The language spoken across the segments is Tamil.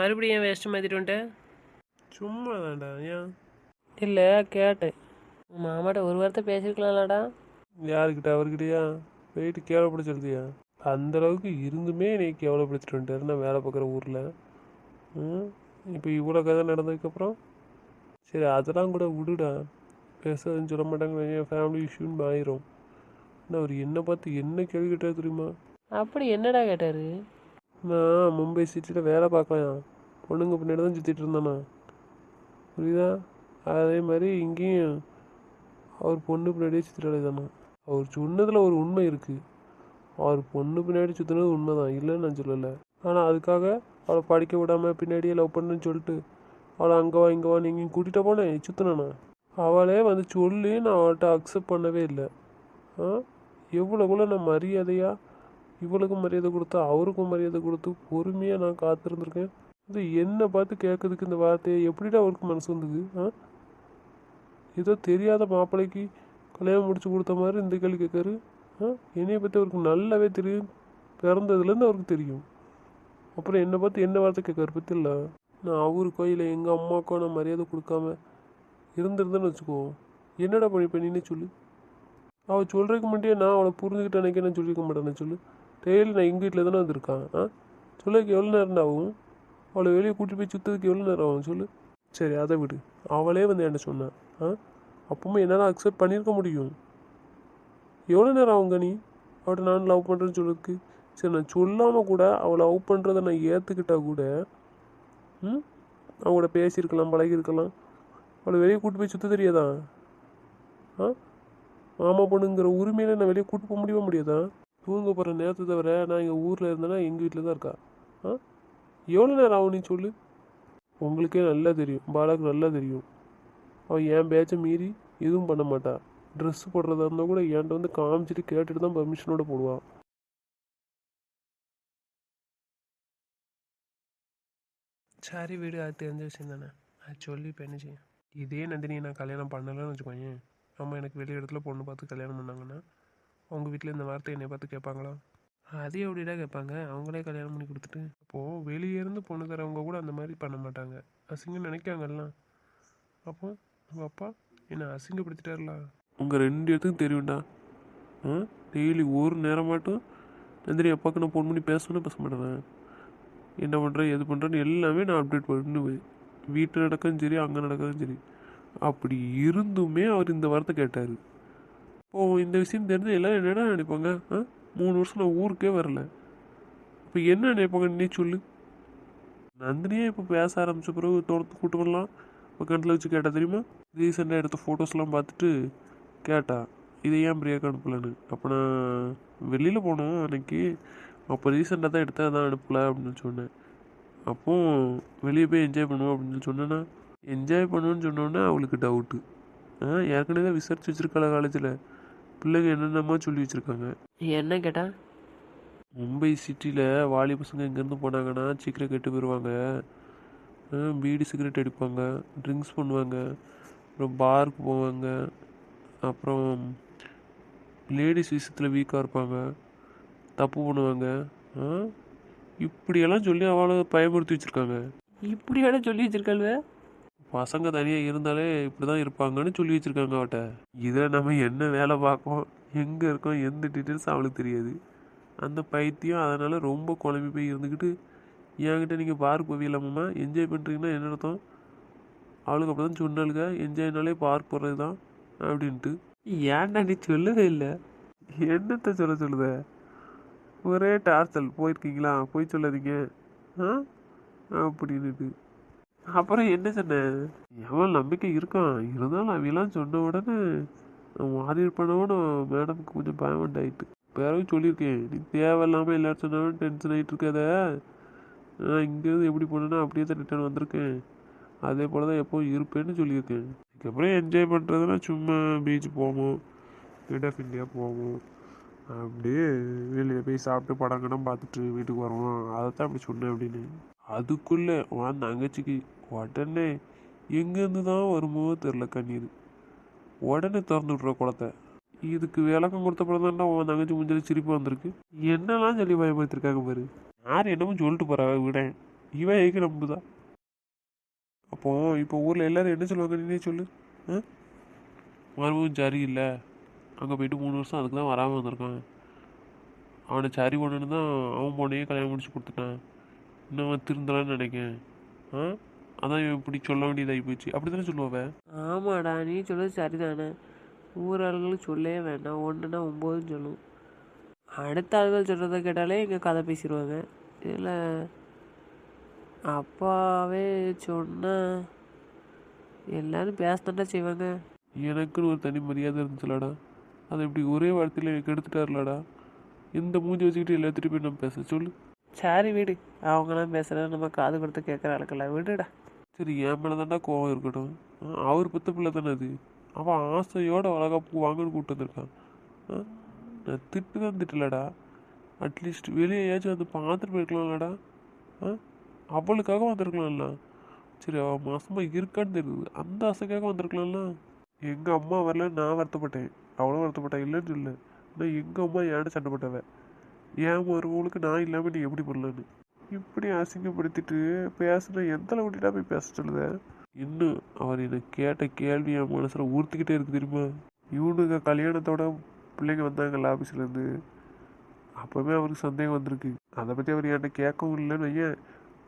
மறுபடியும் ஏன் வேஸ்ட்டு மாற்றிட்டு வந்துட்டேன்? சும்மா தான்டா. ஏன்? இல்லை, கேட்டேன். உன் மாமாட்ட ஒரு வார்த்தை பேசியிருக்கலாம்லடா. யாருக்கிட்ட? அவர்கிட்டயா? போயிட்டு கேவலப்படுத்துறதுயா? அந்த அளவுக்கு இருந்துமே நீ கேவலப்படுத்திட்டு வந்துட்டாரு நான் வேலை பார்க்குற ஊரில். இப்போ இவ்வளோ கதை நடந்ததுக்கப்புறம் சரி அதெல்லாம் கூட விடுடா. பேசுறதுன்னு சொல்ல மாட்டாங்க, என் ஃபேமிலி இஷ்யூன்னு ஆயிரும். ஆனால் அவர் என்னை பார்த்து என்ன கேள்வி கேட்டார் தெரியுமா? அப்படி என்னடா கேட்டார்? நான் மும்பை சிட்டியில் வேலை பார்க்கலாம், பொண்ணுங்க பின்னாடி தான் சுற்றிட்டு இருந்தானா, புரியுதா? அதே மாதிரி இங்கேயும் அவர் பொண்ணு பின்னாடியே சுற்றிட்டு தானே. அவர் சொன்னதில் ஒரு உண்மை இருக்குது. அவர் பொண்ணு பின்னாடி சுற்றினது உண்மை தான், இல்லைன்னு நான் சொல்லலை. ஆனால் அதுக்காக அவளை படிக்க விடாமல் பின்னாடியே லவ் பண்ணுன்னு சொல்லிட்டு அவளை அங்கே வா இங்கே வா நீங்கள் கூட்டிகிட்ட போனேன் சுற்றினானா. அவளே வந்து சொல்லி நான் அவள்கிட்ட அக்செப்ட் பண்ணவே இல்லை. எவ்வளோக்குள்ள நான் மரியாதையாக இவளுக்கும் மரியாதை கொடுத்து அவருக்கும் மரியாதை கொடுத்து பொறுமையாக நான் காத்திருந்துருக்கேன். இது என்னை பார்த்து கேட்கறதுக்கு இந்த வார்த்தையை எப்படிடா அவருக்கு மனசு வந்தது? ஏதோ தெரியாத மாப்பிள்ளைக்கு கல்யாணம் முடிச்சு கொடுத்த மாதிரி இந்த கேள்வி கேட்காரு. என்னையை பற்றி அவருக்கு நல்லாவே தெரியும், பிறந்ததுலேருந்து அவருக்கு தெரியும். அப்புறம் என்னை பார்த்து என்ன வார்த்தை கேட்காரு பற்றி இல்லை. நான் அவருக்கோ இல்லை எங்கள் அம்மாக்கோ நான் மரியாதை கொடுக்காம இருந்திருந்தேன்னு வச்சுக்கோ, என்னடா பண்ணிப்பேன் நீனே சொல்லு. அவள் சொல்கிறதுக்கு முன்னாடியே நான் அவளை புரிஞ்சுக்கிட்டு எனக்கு நான் சொல்லியிருக்க மாட்டேன்னு சொல்லு. டெய்லி நான் எங்கள் வீட்டில் தானே வந்திருக்கான். சொல்லக்கு எவ்வளோ நேரம் ஆகும்? அவளை வெளியே கூட்டிட்டு போய் சுற்றதுக்கு எவ்வளோ நேரம் ஆகும் சொல்லு. சரி அதை விடு, அவளே வந்து என்ன சொன்னான். அப்பவுமே என்னால் அக்செப்ட் பண்ணியிருக்க முடியும். எவ்வளோ நேரம் ஆகுங்க நீ அவட்ட நான் லவ் பண்ணுறேன்னு சொல்கிறதுக்கு? சரி நான் சொல்லாமல் கூட அவளை லவ் பண்ணுறதை நான் ஏற்றுக்கிட்டா கூட அவங்களோட பேசியிருக்கலாம், பழகியிருக்கலாம். அவளை வெளியே கூட்டு போய் சுற்ற தெரியாதா? மாமா பொண்ணுங்கிற உரிமையில நான் வெளியே கூட்டு போக முடியாதா? தூங்க போகிற நேரத்தை தவிர நான் எங்கள் ஊரில் இருந்தேன்னா எங்கள் வீட்டில் தான் இருக்கா. எவ்வளோ நேரம் ஆகும் நீ சொல்லு. உங்களுக்கே நல்லா தெரியும், பாலாவுக்கு நல்லா தெரியும். அவன் என் பேச்சை மீறி எதுவும் பண்ண மாட்டான். ட்ரெஸ் போடுறதா இருந்தால் கூட என்கிட்ட வந்து காமிச்சிட்டு கேட்டுட்டு தான் பர்மிஷனோட போடுவான். சரி வீடு, அது தெரிஞ்ச விஷயம் தானே. அது சொல்லி இப்போ என்ன செய்யும்? இதே நந்தினியை நான் கல்யாணம் பண்ணலைன்னு வச்சுக்கோங்க, அம்மா எனக்கு வெளி இடத்துல பொண்ணு பார்த்து கல்யாணம் பண்ணாங்கன்னா அவங்க வீட்டில் இந்த வார்த்தை என்னை பார்த்து கேட்பாங்களா? அதே எப்படிடா கேட்பாங்க? அவங்களே கல்யாணம் பண்ணி கொடுத்துட்டு. அப்போது வெளியே இருந்து பொண்ணு தரவங்க கூட அந்த மாதிரி பண்ண மாட்டாங்க, அசிங்கம் நினைக்காங்கல்ல. அப்போ உங்கள் அப்பா என்னை அசிங்கப்படுத்திட்டாருல. உங்கள் ரெண்டு இடத்துக்கும் தெரியும்டா. டெய்லி ஒரு நேரம் மட்டும் நந்தினி அப்பாவுக்கு நான் ஃபோன் பண்ணி பேசணும்னு பேச மாட்டேன். என்ன பண்ணுறேன் எது பண்ணுறேன்னு எல்லாமே நான் அப்டேட் பண்ணுவேன். வீட்டில் நடக்கவும் சரி அங்கே நடக்கவும் சரி. அப்படி இருந்துமே அவர் இந்த வார்த்தை கேட்டார். இப்போது இந்த விஷயம் தெரிஞ்சு எல்லோரும் என்னடா நினைப்பாங்க? 3 வருஷம் நான் ஊருக்கே வரல, இப்போ என்ன நினைப்பாங்க நீ சொல்லு. நந்தினியே இப்போ பேச ஆரம்பித்த பிறகு தோட்டத்து கூட்டு பண்ணலாம் இப்போ கண்டில் வச்சு கேட்டால் தெரியுமா? ரீசெண்டாக எடுத்த ஃபோட்டோஸ்லாம் பார்த்துட்டு கேட்டா இதை ஏன் பிரியாக்கு அனுப்பலன்னு. அப்போ நான் வெளியில் போனேன் அன்னைக்கு, அப்போ ரீசெண்டாக தான் எடுத்தேன், அதான் அனுப்பலை அப்படின்னு சொன்னேன். அப்போ வெளியே போய் என்ஜாய் பண்ணுவோம் அப்படின்னு சொன்னேன்னா, என்ஜாய் பண்ணுவேன்னு சொன்னோன்னே அவளுக்கு டவுட்டு. ஏற்கனவே தான் விசாரிச்சு வச்சுருக்காள காலேஜில் பிள்ளைங்க என்னென்னமோ சொல்லி வச்சுருக்காங்க. என்ன கேட்டா? மும்பை சிட்டியில் வாலி பசங்க இங்கேருந்து போனாங்கன்னா சீக்கிரம் கெட்டு போயிடுவாங்க. பீடி சிகரெட் அடிப்பாங்க, ட்ரிங்க்ஸ் பண்ணுவாங்க, அப்புறம் பாருக்கு போவாங்க, அப்புறம் லேடிஸ் விஷயத்தில் வீக்காக இருப்பாங்க, தப்பு பண்ணுவாங்க. இப்படியெல்லாம் சொல்லி அவளை பயமுறுத்தி வச்சுருக்காங்க. இப்படியெல்லாம் சொல்லி வச்சுருக்காள். பசங்க தனியாக இருந்தாலே இப்படி தான் இருப்பாங்கன்னு சொல்லி வச்சுருக்காங்க அவட்ட. இதில் நம்ம என்ன வேலை பார்க்கோம், எங்கே இருக்கோம், எந்த டீட்டெயில்ஸ் அவளுக்கு தெரியாது. அந்த பைத்தியம் அதனால் ரொம்ப குழம்பி போய் இருந்துக்கிட்டு என்கிட்ட நீங்கள் பார்க் போவீங்களாம்மா, என்ஜாய் பண்ணுறீங்கன்னா என்ன அர்த்தம்? அவளுக்கு அப்படி தான் சொன்னாளுங்க, என்ஜாய்னாலே பார்க் போகிறது தான் அப்படின்ட்டு. ஏன்டா நீ சொல்லவே இல்லை? என்னத்தை சொல்லுத? ஒரே டார்ச்சல் போயிருக்கீங்களா, போய் சொல்லாதீங்க அப்படின்னுட்டு. அப்புறம் என்ன சொன்னேன்? எவ்வளோ நம்பிக்கை இருக்கான், இருந்தாலும் அவெல்லாம் சொன்ன உடனே மாறி இருப்பானோன்னு மேடமுக்கு கொஞ்சம் பயம் உண்டாயிட்டு. பிறகு சொல்லியிருக்கேன், நீ தேவையில்லாமல் எல்லாரும் சொன்னாலும் டென்ஷன் ஆகிட்டு இருக்காத. நான் இங்கேருந்து எப்படி போனேன்னா அப்படியே தான் ரிட்டர்ன் வந்திருக்கேன், அதே போல் தான் எப்போவும் இருப்பேன்னு சொல்லியிருக்கேன். அதுக்கப்புறம் என்ஜாய் பண்ணுறதுனா சும்மா பீச் போவோம், கேட் ஆஃப் இந்தியா போவோம், அப்படியே வெளியில் போய் சாப்பிட்டு படம் கடம் பார்த்துட்டு வீட்டுக்கு வருவோம், அதை தான் அப்படி சொன்னேன் அப்படின்னு. அதுக்குள்ளே உன் தங்கச்சிக்கு உடனே எங்கேருந்து தான் வருமோ தெரில கண்ணீர், உடனே திறந்து விட்ற குளத்தை. இதுக்கு விளக்கம் கொடுத்த படம் தான்டா உன் தங்கச்சி முடிஞ்சது சிரிப்பு வந்திருக்கு. என்னெல்லாம் சொல்லி பயப்படுத்திருக்காங்க பாரு. யார் என்னமோ சொல்லிட்டு போகிறாங்க விட. இவன் எங்கே நம்புதா? அப்போ இப்போ ஊரில் எல்லாரும் என்ன சொல்லுவாங்க நீனே சொல்லு. ஆ, மருமகன் சரியில்லை, அங்கே போயிட்டு 3 வருஷம் அதுக்கு தான் வராமல் வந்திருக்கான், அவனை சரி பண்ணணுன்னு தான் அவன் பொண்ணையே கல்யாணம் முடிச்சு கொடுத்துட்டான், இன்னும் அவன் திருந்தலான்னு நினைக்கேன். ஆ, அதான் இவன் இப்படி சொல்ல வேண்டியதாகி போச்சு. அப்படி தானே சொல்லுவாவே. ஆமாடா, நீ சொல்கிறது சரிதானே. ஊராளுங்களுக்கு சொல்லவே வேண்டாம், ஒன்றுனா 9 சொல்லும். அடுத்த ஆளுகள் சொல்கிறத கேட்டாலே இங்கே கதை பேசிடுவாங்க. இதில் அப்பாவே சொன்னால் எல்லோரும் பேசத்தாண்டா செய்வாங்க. எனக்குன்னு ஒரு தனி மரியாதை இருந்துச்சுலடா, அதை இப்படி ஒரே வார்த்தையில் எனக்கு எடுத்துட்டாருலடா. இந்த மூஞ்சி வச்சுக்கிட்டு எல்லாத்திட்டையும் போய் நம்ம பேச சொல்லு. சரி வீடு, அவங்களாம் பேசுகிறத நம்ம காது கொடுத்து கேட்குற ஆளுக்கெல்லாம் விடுடா. சரி, என் மேலே தான்டா கோவம் இருக்கட்டும். அவர் பெத்த பிள்ளை தானே அது. அவன் ஆசையோட வளகாப்பு வாங்கன்னு கூப்பிட்டு வந்திருக்கான். நான் திட்டு தான் திட்டலடா, அட்லீஸ்ட் வெளியேயாச்சும் வந்து பார்த்துட்டு போயிருக்கலாம்லடா. ஆ, அவளுக்காக வந்திருக்கலாம்ல. சரி, அவள் மாசமாக இருக்கான்னு தெரியுது, அந்த ஆசைக்காக வந்திருக்கலாம்ல. எங்கள் அம்மா வரல, நான் வருத்தப்பட்டேன், அவ்வளோ வருத்தப்பட்டேன், இல்லைன்னு சொல்லு. ஆனால் எங்கள் அம்மா ஏன்னு சண்டை போட்டவன், ஏன் ஒருவளுக்கு நான் இல்லாமல் நீ எப்படி பண்ணலான்னு இப்படி அசிங்கப்படுத்திட்டு பேசுன எந்த அளவுட்டா போய் பேச சொல்லுத. இன்னும் அவர் எனக்கு கேட்ட கேள்வி என் மனசில் ஊர்த்திக்கிட்டே இருக்கு தெரியுமா. இவனுங்க கல்யாணத்தோட பிள்ளைங்க வந்தாங்கல்ல ஆஃபீஸ்லேருந்து, அப்போவே அவருக்கு சந்தேகம் வந்திருக்கு. அதை பற்றி அவர் என்கிட்ட கேட்கவும் இல்லைன்னு வையன்.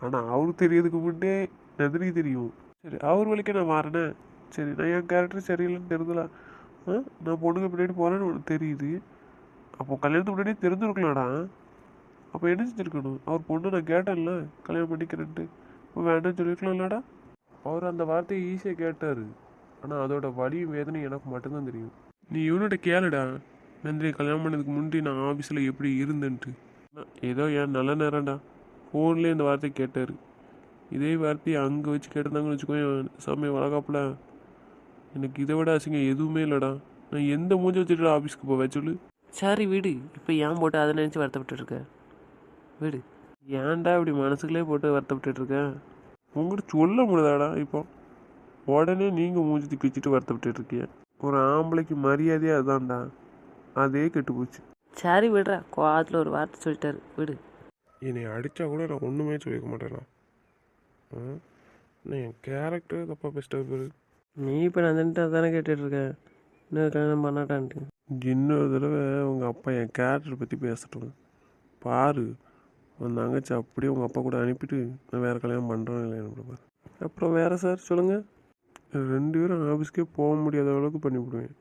ஆனால் அவருக்கு தெரியறதுக்கு முன்னே நந்தினிக்கு தெரியும். சரி, அவர் வழிக்கே நான் மாறினேன். சரி, நான் என் கேரக்டர் சரியில்லைன்னு தெரிஞ்சலாம். நான் பொண்ணுங்க பின்னாடி போகிறேன்னு உனக்கு தெரியுது. அப்போ கல்யாணத்துக்கு முன்னாடியே தெரிஞ்சிருக்கலாம்டா. அப்போ என்ன செஞ்சுருக்கணும், அவர் பொண்ணு நான் கேட்டேன்ல கல்யாணம் பண்ணிக்கிறேன்ட்டு, இப்போ வேண்டாம்னு சொல்லியிருக்கலாம்லடா. அவர் அந்த வார்த்தையை ஈஸியாக கேட்டார், ஆனால் அதோட வலியும் வேதனையும் எனக்கு மட்டும்தான் தெரியும். நீ இவன்கிட்ட கேளுடா, நந்தினி கல்யாணம் பண்ணதுக்கு முன்னாடி நான் ஆஃபீஸில் எப்படி இருந்தேன்ட்டு. ஏதோ என் நல்ல நேரம்டா, ஃபோன்லேயே இந்த வார்த்தையை கேட்டார். இதே வார்த்தையை அங்கே வச்சு கேட்டிருந்தாங்கன்னு வச்சுக்கோங்க, சமயம் வளகாப்பில் எனக்கு இதை விட அசிங்கம் எதுவுமே இல்லைடா. நான் எந்த மூஞ்சி வச்சுட்டு ஆஃபீஸ்க்கு போவேன் சொல்லு. சரி வீடு, இப்போ ஏன் போட்டு அதை நினச்சி வருத்தப்பட்டு இருக்க வீடு. ஏன்டா இப்படி மனசுக்குள்ளே போட்டு வருத்தப்பட்டு இருக்கேன். உங்கள்கிட்ட சொல்ல முடியாதாடா இப்போ. உடனே நீங்கள் மூஞ்சி தூக்கிச்சிட்டு வருத்தப்பட்டு இருக்கீங்க. ஒரு ஆம்பளைக்கு மரியாதையே அதான்டா, அதே கெட்டு போச்சு. சரி விடுறா, கோவத்தில் ஒரு வார்த்தை சொல்லிட்டாரு விடு. என்னை அடித்தா கூட நான் ஒன்றுமே சொல்லிக்க மாட்டேனா. நான் என் கேரக்டர் தப்பாக பேசிட்டு பேர். நீ இப்போ நான் தானே கேட்டுட்ருக்க, இன்னும் கல்யாணம் பண்ணாட்டான்ட்டு. இன்னொரு தடவை உங்கள் அப்பா என் கேரக்டரை பற்றி பேசட்டும் பாரு. உன் தங்கச்சி அப்படியே உங்கள் அப்பா கூட அனுப்பிட்டு நான் வேறு கல்யாணம் பண்ணுறேன் இல்லைன்னு பாரு. அப்புறம் வேறு சார் சொல்லுங்கள். 2 பேரும் ஆஃபீஸ்க்கே போக முடியாத அளவுக்கு பண்ணிவிடுவேன்.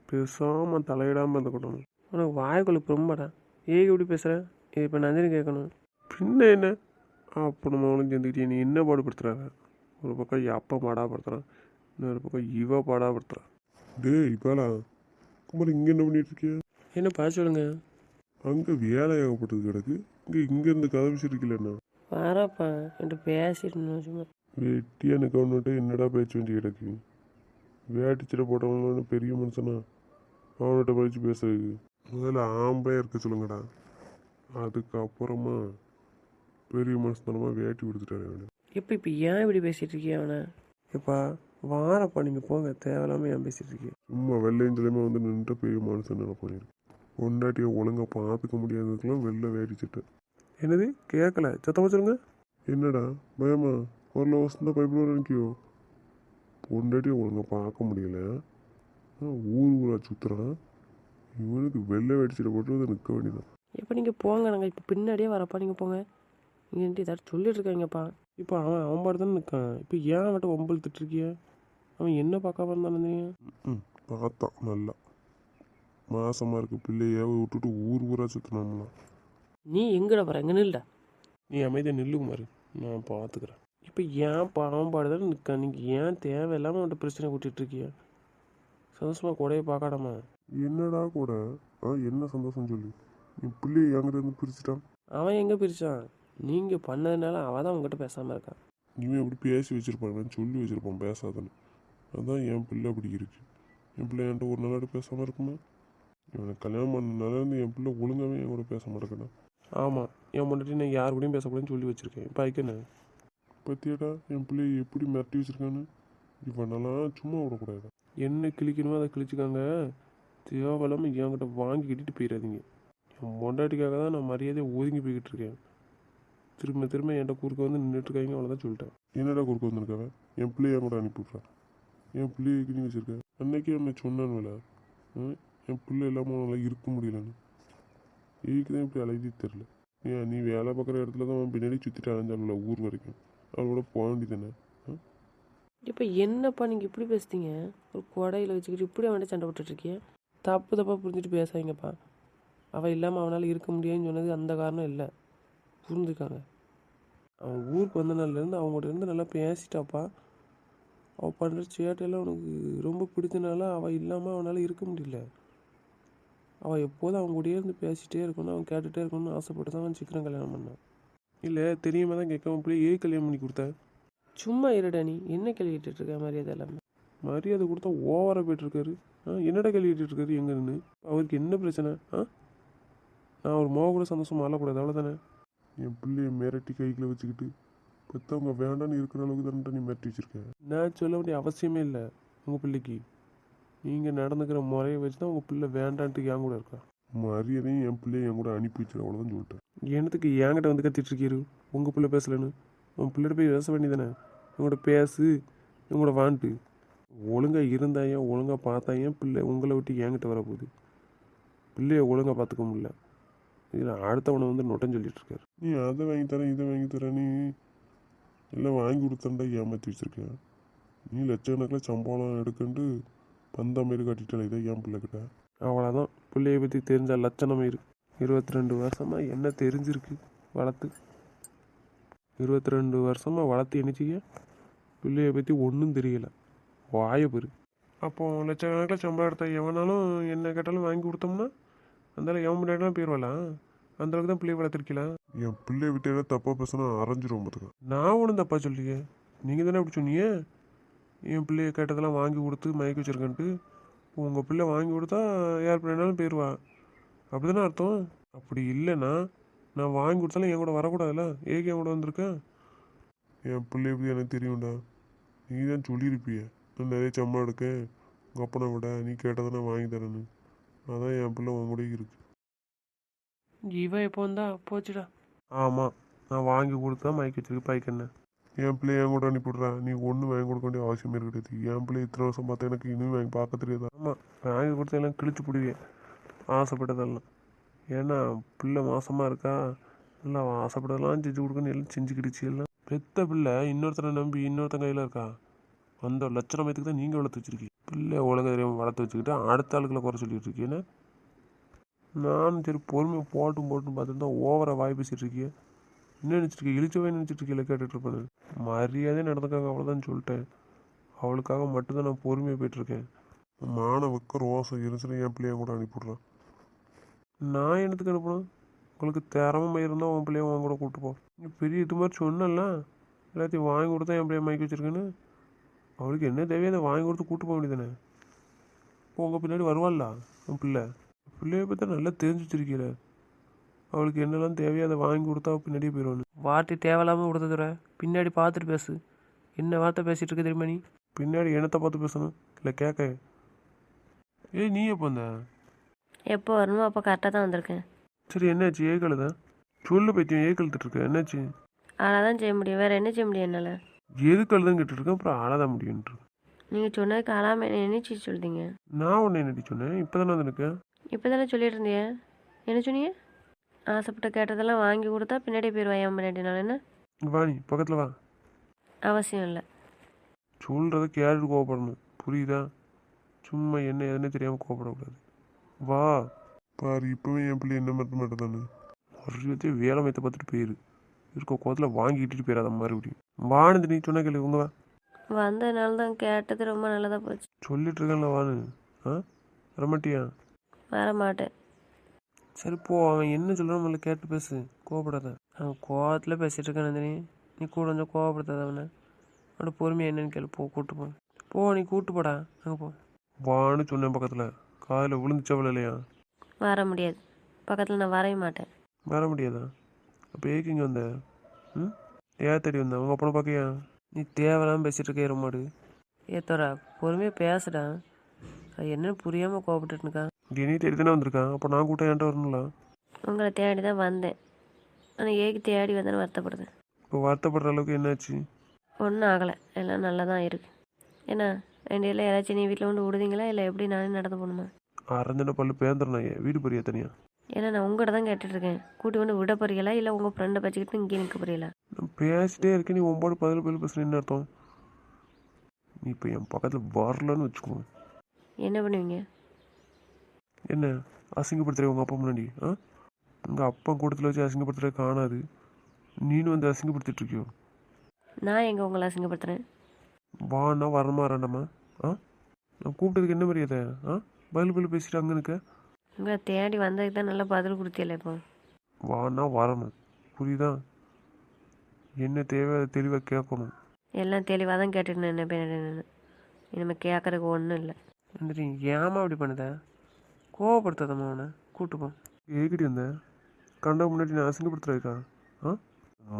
பேசாமல் தலையிடாமல் இருந்துக்கணும். உனக்கு வாய்க்குள்ள ரொம்படா, ஏன் இப்படி பேசுகிறேன். இது இப்போ நந்தினி கேட்கணும். பின்ன என்ன, அப்போ நம்மளும் சேர்ந்துக்கிட்டே நீ என்ன பாடுபடுத்துகிறாங்க. ஒரு பக்கம் அப்பா பாடாப்படுத்துகிறான், இன்னொரு பக்கம் இவ பாடாப்படுத்துகிறான். டேய் இப்போலாம் கும்பல் இங்கே என்ன பண்ணிட்டு இருக்கிய? என்னப்பா சொல்லுங்க. அங்கே வேலை ஏகப்பட்டது கிடக்கு, இங்கேருந்து கதை வச்சுருக்கலண்ணா. வரப்பா என்கிட்ட பேசிட்டு சும்மா. வெட்டியான கவர்மெண்ட்டு என்னடா பேச்சு வேண்டி கிடக்கு. வேட்டிச்சிட போட்டவங்களோட பெரிய மனுஷனா அவன்கிட்ட படித்து பேசுறதுக்கு முதல்ல ஆம்பளையாக இருக்க சொல்லுங்கடா. அதுக்கப்புறமா பெரிய மனுஷத்தனமாக வேட்டி கொடுத்துட்டாரு. இப்போ ஏன் இப்படி பேசிகிட்டு இருக்கீங்க அவனை? இப்போ வாரப்பா நீங்கள் போங்க, தேவையில்லாமல் ஏன் பேசிகிட்டு இருக்கீங்க. சும்மா வெள்ளையஞ்சலமே வந்து நின்ற பெரிய மனுஷன் நினைப்பாங்க. பொண்டாட்டியை ஒழுங்காக பார்த்துக்க முடியாததுக்கெல்லாம் வெளில வேடிச்சிட்டேன். என்னது கேட்கல, சத்தமாக சொல்லுங்க. என்னடா பயமா, ஒரு வருஷம் தான் பைப்பில் நினைக்கியோ. பொண்டாட்டியை ஒழுங்காக பார்க்க முடியல, ஊர் ஊராக சுற்றுறான். இவனுக்கு வெள்ளை வேடிச்சிட்டு போட்டு நிற்க வேண்டியதான். இப்போ நீங்கள் போங்க, நாங்கள் இப்போ பின்னாடியே வரப்பா, நீங்கள் போங்க. நீங்கள் ஏதாச்சும் சொல்லிட்டு இருக்காங்கப்பா. இப்போ அவன் பாடு தானே நிற்கான், இப்போ ஏன் அவன்கிட்ட ஒம்பல் திட்டுருக்கிய. அவன் என்ன பார்க்காம இருந்தானே. பார்த்தான் நல்லா, மாசமாக இருக்க பிள்ளைய விட்டுட்டு ஊர் ஊராக சுற்றினாம்ல. நீ எங்கடா வர, எங்கே நில்ல. நீ அமைதியாக நில்லு குமார், நான் பார்த்துக்கிறேன். இப்போ ஏன் பாவம் பாடுதானே நிற்கான், நீங்கள் ஏன் தேவையில்லாமல் அவன்கிட்ட பிரச்சனை கூட்டிகிட்டு இருக்கிய. சந்தோஷமாக கூடையே பார்க்காடாமா. என்னடா கூட என்ன சந்தோஷம் சொல்லி நீ பிள்ளைய என்கிட்ட இருந்து பிரிச்சுட்டான். அவன் எங்கே பிரித்தான், நீங்கள் பண்ணதுனால அவன் தான் உங்ககிட்ட பேசாமல் இருக்கான். இவன் எப்படி பேசி வச்சுருப்பான், சொல்லி வச்சுருப்பான் பேசாதன்னு. அதுதான் என் பிள்ளை அப்படி இருக்கு. என் பிள்ளை என்கிட்ட ஒரு நாளாட்டு பேசாமல் இருக்குமா. இவனை கல்யாணம் பண்ணனால இருந்து என் பிள்ளை ஒழுங்காகவே என் கூட பேச மாட்டேங்கண்ணா. ஆமாம், என் முன்னாடி நான் யார் கூடயும் பேசக்கூடாதுன்னு சொல்லி வச்சுருக்கேன். இப்போ ஐக்கண்ணே பற்றியாடா என் பிள்ளைய எப்படி மிரட்டி வச்சுருக்கான்னு. இவனெல்லாம் சும்மா விடக்கூடாது. என்ன கிழிக்கணுமோ அதை கிழிச்சிக்காங்க, தேவையில்லாமல் என்கிட்ட வாங்கி கட்டிட்டு போயிடாதீங்க. என் பொண்டாட்டிக்காக தான் நான் மரியாதையை ஒதுங்கி போய்கிட்டு இருக்கேன். திரும்ப திரும்ப என்கிட்ட குறுக்க வந்து நின்றுட்டுருக்காங்க, அவ்வளோதான் சொல்லிட்டேன். என்னடா குறுக்க வந்துருக்காவன்? என் பிள்ளைய கூட அனுப்பிவிட்றான். என் பிள்ளைக்கு நீ வச்சுருக்க அன்னைக்கே நம்ம சொன்னான்ல, என் பிள்ளை இல்லாமல் அவனால் இருக்க முடியலன்னு. இதுக்கு தான் இப்படி அலைஞ்சி தெரில. ஏன் நீ வேலை பார்க்குற இடத்துல தான் அவன் பின்னாடி சுற்றிட்டு அலைஞ்சான்ல ஊர் வரைக்கும், அவளோட போக வேண்டியதானே? இப்போ என்னப்பா நீங்கள் இப்படி பேசுறீங்க? ஒரு கொடையில் வச்சுக்கிட்டு இப்படி அவன்கிட்ட சண்டை போட்டுட்ருக்கீங்க. தப்பு தப்பாக புரிஞ்சுட்டு பேசாதீங்கப்பா. அவள் இல்லாமல் அவனால் இருக்க முடியாதுன்னு சொன்னது அந்த காரணம் இல்லை, புரிஞ்சுக்காங்க. அவன் ஊருக்கு வந்த நாள்லேருந்து அவங்கள்ட்ட இருந்து நல்லா பேசிட்டாப்பா. அவள் பண்ணுற சேட்டையெல்லாம் அவனுக்கு ரொம்ப பிடிச்சனால அவள் இல்லாமல் அவனால் இருக்க முடியல. அவள் எப்போதும் அவங்க கூடயே இருந்து பேசிகிட்டே இருக்கணும், அவன் கேட்டுகிட்டே இருக்கணும்னு ஆசைப்பட்டு தான் அவன் சீக்கிரம் கல்யாணம் பண்ணான். இல்லை தெரியாம தான் கேட்காம பிள்ளை ஏன் கல்யாணம் பண்ணி கொடுத்தேன்? சும்மா இருடா, நீ என்ன கேள்விட்டு இருக்க? மரியாதை இல்லாமல் மரியாதை கொடுத்தா ஓவராக போய்ட்டுருக்காரு. என்னடா கேள்விட்டு இருக்காரு எங்கே நின்று? அவருக்கு என்ன பிரச்சனை? நான் ஒரு மோக கூட சந்தோஷம் ஆளக்கூடாது, அவ்வளோதானே? என் பிள்ளைய மிரட்டி கைகளை வச்சுக்கிட்டு பெற்றவங்க வேண்டான்னு இருக்கிற அளவுக்கு தானே நீ மிரட்டி வச்சுருக்கேன். நான் சொல்ல வேண்டிய அவசியமே இல்லை உங்கள் பிள்ளைக்கு. நீங்கள் நடந்துக்கிற முறையை வச்சு தான் உங்கள் பிள்ளை வேண்டான்ட்டு என் கூட இருக்கா. மரியாதையும் என் பிள்ளைய என் கூட அனுப்பி வச்சிரு, அவ்வளோதான் சொல்லிட்டேன். என்னத்துக்கு என்கிட்ட வந்து கத்திட்டுருக்கீரு? உங்கள் பிள்ளை பேசலன்னு உன் பிள்ளைகிட்ட போய் பேச வேண்டியதானே? உங்களோட பேசு, உங்களோட வான்ட்டு ஒழுங்காக இருந்தாயன், ஒழுங்காக பார்த்தாயன் பிள்ளை உங்களை விட்டு என்கிட்ட வரப்போகுது. பிள்ளைய ஒழுங்காக பார்த்துக்க முடியல, இதில் அடுத்தவனை வந்து நொட்டம் சொல்லிட்டு இருக்காரு. நீ அதை வாங்கி தரேன் இதை வாங்கி தரேன், நீ எல்லாம் வாங்கி கொடுத்தண்டா ஏமாற்றி வச்சுருக்கேன். நீ லட்சக்கணக்கில் சம்பளம் எடுக்கண்டு பந்தா மாரி கட்டிட்டல, இதை என் பிள்ளைக்கிட்ட. அவ்வளோதான், பிள்ளைய பற்றி தெரிஞ்ச லட்சணம் இருக்கு. 22 வருஷமாக என்ன தெரிஞ்சிருக்கு வளர்த்து? 22 வருஷமாக வளர்த்து என்னச்சிக்க பிள்ளைய பற்றி ஒன்றும் தெரியலை, வாயப்பெரு. அப்போது லட்சக்கணக்கில் சம்பளம் எடுத்த எவனாலும் என்ன கேட்டாலும் வாங்கி கொடுத்தோம்னா அந்தாலும் எவன் முன்னாடிலாம் போயிடுவாளாம். அந்தளவுக்கு தான் பிள்ளைய வளர்த்துருக்கலாம். என் பிள்ளைய விட்டு ஏதாவது தப்பாக பேசினா அரைஞ்சிரும் பார்த்துக்க. நான் ஒன்றும் தப்பாக சொல்லியே, நீங்கள் தானே அப்படி சொன்னீங்க. என் பிள்ளைய கேட்டதெல்லாம் வாங்கி கொடுத்து மயக்க வச்சிருக்கேன்ட்டு. உங்கள் பிள்ளை வாங்கி கொடுத்தா யார் பிள்ளைனாலும் போயிடுவா, அப்படி தானே அர்த்தம்? அப்படி இல்லைன்னா நான் வாங்கி கொடுத்தாலும் என் கூட வரக்கூடாதுல்ல, ஏக்கு என் கூட வந்திருக்கேன்? என் பிள்ளைய பற்றி எனக்கு தெரியும்டா, நீ தான் சொல்லியிருப்பிய நான் நிறைய சம்பளம் எடுக்கேன் உங்கள் அப்பனை விட, நீ கேட்டதை நான் வாங்கி தரேன்னு. அதான் என் பிள்ளை உன் கூட இருக்கு. இவன் எப்போ வந்தா போச்சுடா. ஆமாம், நான் வாங்கி கொடுத்தா மயக்க வச்சிருக்கு பைக்கண்ண. என் பிள்ளை என் கூட அனுப்பிவிட்றா, நீ ஒன்றும் வாங்கி கொடுக்க வேண்டிய அவசியமே கிடையாது. என் பிள்ளை இத்தனை வருஷம் பார்த்தா எனக்கு இன்னும் வாங்கி பார்க்க தெரியாது. ஆமாம், வாங்கி கொடுத்தா எல்லாம் கிழிச்சு பிடிவேன் ஆசைப்பட்டதெல்லாம். ஏன்னா பிள்ளை மாசமாக இருக்கா, எல்லாம் ஆசைப்பட்டதெல்லாம் செஞ்சு கொடுக்கணும், எல்லாம் செஞ்சுக்கிடுச்சு. எல்லாம் பெத்த பிள்ளை இன்னொருத்தரை நம்பி இன்னொருத்தன் கையில் இருக்கா, அந்த லட்சணமயத்துக்கு தான் நீங்கள் வளர்த்து வச்சுருக்கீங்க. பிள்ளை ஒழுங்காக தெரியாமல் வளர்த்து வச்சுக்கிட்டு அடுத்த ஆளுக்களை குறை சொல்லிட்டு இருக்கீங்க. நானும் சரி பொறுமையாக போட்டும் பார்த்துட்டு தான் ஓவராக வாய் பேசிகிட்டு இருக்கீங்க. என்ன நினச்சிருக்கேன்? இழிச்சவே நினச்சிட்ருக்கீங்கள கேட்டுட்ருப்பேன். மரியாதையே நடந்துக்காங்க, அவ்வளோதான் சொல்லிட்டேன். அவளுக்காக மட்டும்தான் நான் பொறுமையாக போயிட்டுருக்கேன். மான வைக்க ரோசம் இருந்துச்சுன்னா என் பிள்ளைய கூட அனுப்பிவிட்றேன். நான் என்னத்துக்கு அனுப்பணும்? உங்களுக்கு திறமை இருந்தால் உன் பிள்ளைய வாங்க கூட கூப்பிட்டு போ. நீ பெரிய இது மாதிரி சொன்னல, எல்லாத்தையும் வாங்கி கொடுத்தா என் பிள்ளைய மயக்க வச்சுருக்கேன்னு. அவளுக்கு என்ன தேவையோ அதை வாங்கி கொடுத்து கூப்பிட்டு போக வேண்டியதானே? இப்போ உங்கள் பின்னாடி வருவாள்ல உன் பிள்ளைய பற்றி நல்லா தெரிஞ்சு வச்சிருக்கீல. அவளுக்கு என்னெல்லாம் தேவையோ அதை வாங்கி கொடுத்தா பின்னாடியே போயிடுவானு. வார்த்தை தேவையில்லாமல் கொடுத்துற, பின்னாடி பார்த்துட்டு பேசு. என்ன வார்த்தை பேசிகிட்டு இருக்க தெரியுமா? நீ பின்னாடி என்னத்தை பார்த்து பேசணும் இல்லை கேட்க? ஏய் நீ எப்போ வந்த? எப்போ வரணுமோ அப்போ கரெக்டாக தான் வந்திருக்கேன். சரி என்னாச்சு? ஏக்கழுதா சொல்லு பைத்தியம், ஏக்கழுத்துட்ருக்க என்னாச்சு? ஆனால் தான் செய்ய முடியும், வேறு என்ன செய்ய முடியும் என்னால்? எதுக்கு அழுதுன்னு கேட்டுருக்கேன், அப்புறம் அழதான் முடியும்ன்று. நீங்கள் சொன்னதுக்கு அழாமல் என்ன செய்ய சொல்லிட்டீங்க? நான் ஒன்று என்னடி சொன்னேன்? இப்போ தானே வந்து இருக்கேன். இப்போ தானே சொல்லிட்டு இருந்தியே, என்ன சொன்னீங்க? ஆசைப்பட்ட கேட்டதெல்லாம் வாங்கி கொடுத்தா பின்னாடி போயிடுவா என் முன்னாடி. நான் என்ன வா, நீ பக்கத்தில் வா. அவசியம் இல்லை. சொல்கிறத கேட்டுட்டு கோவப்படணும், புரியுதா? சும்மா என்ன எதுன்னு தெரியாமல் கோவப்படக்கூடாது. வா பாரு, இப்போவே என் பிள்ளை என்ன மட்டும் மட்டும் தானே ஒரு வேலை மையத்தை பார்த்துட்டு போயிரு. இருக்க கோவத்தில் வாங்கிக்கிட்டு போயிடாத மறுபடியும். வானது நீ சொன்ன கேள்வி உங்க வா. வந்ததுனால தான் கேட்டது ரொம்ப நல்லதாக போச்சு. சொல்லிட்டு இருக்கேன்ல வானு. வரமாட்டியா? வர மாட்டேன். சரி போ, அவன் என்ன சொல்கிறான் நம்மள கேட்டு பேசு, கோவப்படாத. அவன் கோவத்தில் பேசிகிட்டு இருக்கான் நந்தினி, நீ கூட கொஞ்சம் கோவப்படுத்தாத அவனை. அவனோட பொறுமையாக என்னன்னு கேளு, போ கூப்பிட்டு போ. போ நீ கூப்பிட்டு போடா, அங்கே போ. வான்னு சொன்னேன் பக்கத்தில், காதில் விழுந்துச்சவள் இல்லையா? வர முடியாது, பக்கத்தில் நான் வரவே மாட்டேன். வர முடியாதா? அப்போ ஏக்கு இங்கே வந்த? ஏன் தேடி வந்தேன் உங்கள் அப்பனை பார்க்கையா? நீ தேவையில்லாமல் பேசிகிட்டு இருக்க எருமாடு. ஏத்தோரா பொறுமையாக பேசுடா, அது என்னன்னு புரியாமல் கோவப்பட்டுருக்கான். நீ தேடி தானே வந்திருக்கான், அப்போ நான் கூட்டம் ஏன்ட்ட வரணும்ல? உங்களை தேடி தான் வந்தேன். ஆனால் ஏக்கு தேடி வந்தேன்னு வருத்தப்படுது. இப்போ வருத்தப்படுற அளவுக்கு என்னாச்சு? ஒன்றும் ஆகலை, எல்லாம் நல்லா தான் இருக்குது. ஏன்னா ரெண்டு யாராச்சும் நீ வீட்டில் வந்து விடுதீங்களா இல்லை எப்படி நானே நடந்து போகணுமா? அரைஞ்சன பல்லு பேந்துறனாயே வீடு பெரிய தனியா. ஏன்னா நான் உங்கள்கிட்ட தான் கேட்டுட்ருக்கேன், கூட்டி கொண்டு விட போறீங்களா இல்லை உங்கள் ஃப்ரெண்டை வச்சுக்கிட்டு இங்கே நிற்க போறீங்களா? நான் பேசிட்டே இருக்கேன், நீ ஒன்பது பதில் பதில் பேசுறேன்னு அர்த்தம். நீ இப்போ என் பக்கத்தில் வரலன்னு வச்சுக்கோ. என்ன பண்ணுவீங்க? என்ன அசிங்கப்படுத்துற உங்கள் அப்பா முன்னாடி? உங்கள் அப்பா கூட்டத்தில் வச்சு அசிங்கப்படுத்துற காணாது, நீனும் வந்து அசிங்கப்படுத்திட்டு இருக்கியோ? நான் எங்கே உங்களை அசிங்கப்படுத்துகிறேன்? வாண்ணா வரமா ரெண்டம்மா? நான் கூப்பிட்டதுக்கு என்ன மரியாதை? பதில் பதில் பேசிட்டு அங்கே இருக்க. உங்களை தேடி வந்ததுக்கு தான் நல்லா பதில் கொடுத்தியல. இப்போ வாண்ணா வரணும், புரியுதா? என்ன தேவை அதை தெளிவாக கேட்கணும். எல்லாம் தெளிவாக தான் கேட்டுட்டு நின்று பின்னாடி இனிமேல் கேட்குறதுக்கு ஒன்றும் இல்லை. நந்தினி ஏமா அப்படி பண்ணுத? கோவப்படுத்தாதம்மா அவனை, கூட்டுப்போம். ஏகிட்டி வந்த கண்டா முன்னாடி நான் அசிங்கப்படுத்துறதுக்கா?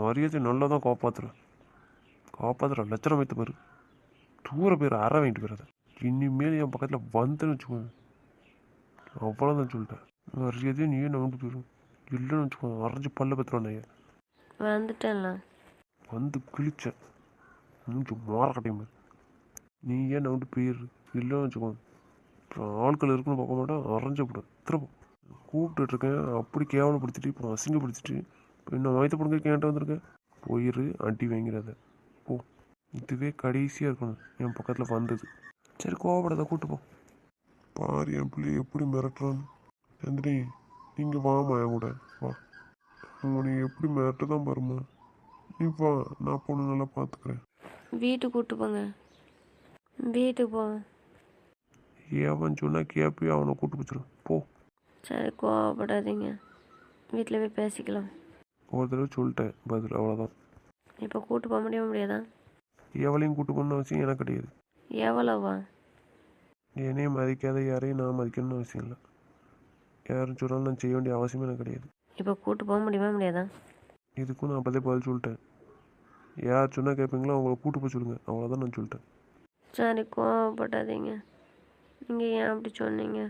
மரியாதை நல்லா தான் காப்பாற்றுற லட்சணம் வைத்த பாரு. தூர பேர் அற வாங்கிட்டு போயிடாத. இனிமேல் என் பக்கத்தில் வந்தேன்னு வச்சுக்கோங்க, அவ்வளோதான் சொல்லிட்டேன். மரியாதையே நீயே நம்பிட்டு போயிடும். இல்லைன்னு வச்சுக்கோங்க, அரைஞ்சி பல்ல பத்துருவான். ஐயா வந்துட்டேன்லாம் வந்து கிழிச்சேன் மூஞ்சி மாற கட்டையும் பாரு. நீ ஏன் நம்பிட்டு போயிரு. இல்லைன்னு வச்சுக்கோங்க, அப்புறம் ஆட்கள் இருக்குன்னு பார்க்க மாட்டேன், அரைஞ்ச போடும். திரும்ப கூப்பிட்டுட்டு இருக்கேன், அப்படி கேவலப்படுத்திட்டு இப்போ அசிங்கப்படுத்திட்டு இப்போ இன்னும் வயத்த பிடுங்க கேன்ட்டு வந்திருக்கேன். போயிரு, அடி வாங்கிறாத போ. இதுவே கடைசியாக இருக்கணும் என் பக்கத்தில் வந்தது. சரி கோவப்படாத, கூட்டுப்போம். பாரு என் பிள்ளை எப்படி மிரட்டுறான்னு. நந்தினி நீங்கள் வாமா என் கூட வா. உன்னை எப்படி மிரட்டு தான் பாருமா. நீ வா, நான் பொண்ணு நல்லா பார்த்துக்கிறேன். வீட்டுக்கு கூப்பிட்டு போங்க, வீட்டுக்கு போங்க. ஏவன் சொன்னால் கேப்பியோ, அவனை கூட்டு போச்சிடும் போ. சரி கோவப்படாதீங்க, வீட்டில் போய் பேசிக்கலாம். ஒரு தடவை சொல்லிட்டேன் பதில், அவ்வளோதான். இப்போ கூட்டு போக முடியாதா? எவளையும் கூட்டு போகணும்னு அவசியம் எனக்கு கிடையாது. எவ்வளோவா? என்னையும் மதிக்காத யாரையும் நான் மதிக்கணும்னு அவசியம் இல்லை. யாரும் சொன்னாலும் நான் செய்ய வேண்டிய அவசியமே எனக்கு கிடையாது. இப்போ கூட்டு போக முடியாதா? இதுக்கும் நான் அப்போதே பதில் சொல்லிட்டேன். யார் சொன்னால் கேட்பீங்களோ அவங்கள கூட்டு போய் சொல்லுங்கள், அவ்வளோதான் நான் சொல்லிட்டேன். சரி கோவப்படாதீங்க, நீங்கள் ஏன் அப்படி சொன்னீங்க?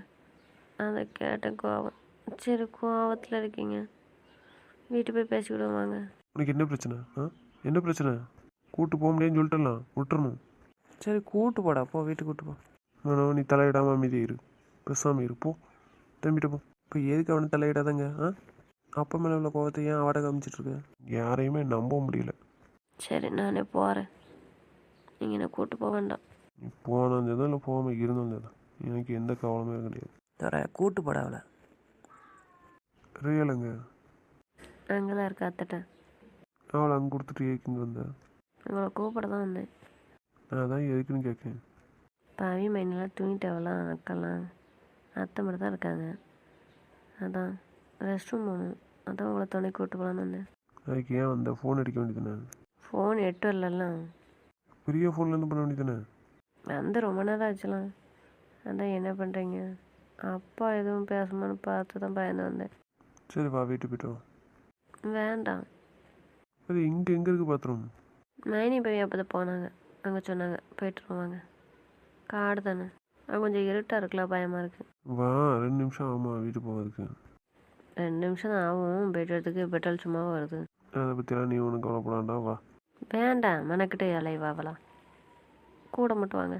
அதை கேட்ட கோவம். சரி கோவத்தில் இருக்கீங்க, வீட்டு போய் பேசிக்கிடுவாங்க. உனக்கு என்ன பிரச்சனை? என்ன பிரச்சனை? கூட்டு போக முடியாதுன்னு சொல்லிட்டலாம், விட்டுறணும். சரி கூட்டு போடா, போ வீட்டுக்கு கூட்டு போ. ஆனால் நீ தலையிடாமல் அமைதி இரு, பேசாமல் இரு போ. தம்பிட்ட போ. இப்போ எதுக்கு அவனை தலையிடாதங்க? அப்பா மேலே உள்ள கோவத்தை ஏன் அவட காமிச்சிட்ருக்க? யாரையுமே நம்ப முடியல. சரி நானே போகிறேன், நீங்கள் என்ன கூட்டு போக வேண்டாம். நீ போனாலும் தான் இல்லை போகாமல் இருந்தாலும் தான் எனக்கு எந்த கவலமே கிடையாது. தர கூட்டு போடா அவளை. ரியலுங்க, அங்கே தான் இருக்க அத்தட்ட. அவளை அங்கே கொடுத்துட்டு ஏக்கிங்க வந்தேன். உங்களை கூப்பிட தான் வந்தேன். நான் தான் எதுக்குன்னு கேட்கேன். பாவி மைனெலாம் துணிட்டவெல்லாம் அக்கெல்லாம் அத்தை மட்டும் தான் இருக்காங்க. அதான் ரெஸ்ட் ரூம் போகணும், அதான் உங்களை துணை கூப்பிட்டு போகலான்னு வந்தேன். அதுக்கு ஏன் வந்த? ஃபோன் அடிக்க வேண்டியதுதானே? ஃபோன் எட்டு வரலாம், பெரிய ஃபோன்லேருந்து பண்ண வேண்டியதானே? வந்து ரொம்ப நேரம் ஆச்சுலாம். அதான் என்ன பண்ணுறீங்க, அப்பா எதுவும் பேசுமான்னு பார்த்து தான் பயந்து வந்தேன். சரி வா, வீட்டு போய்ட்டு வா. வேண்டாம், அது இங்கே எங்கே இருக்குது பாத்ரூம்? மைனி போய் அப்போ தான் போனாங்க, அங்கே சொன்னாங்க போயிட்டு வருவாங்க. காடு தானே, அங்கே கொஞ்சம் இருட்டாக இருக்கலாம், பயமாக இருக்குது. வா, 2 நிமிஷம் ஆமாம் வீட்டு போகிறதுக்கு. 2 நிமிஷம் தான் ஆகும், போயிட்டு வரதுக்கு பெட்ரோல் சும்மா வருது. அதை பற்றிலாம் நீ ஒன்றும் கவலைப்படாண்டா, வா. வேண்டாம், மெனக்கிட்டு அலைவாவலாம், கூட மட்டும் வாங்க.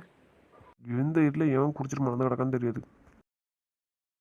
எந்த வீட்டில் எவன் குடிச்சிட்டு மறந்து கிடக்கான்னு தெரியாது.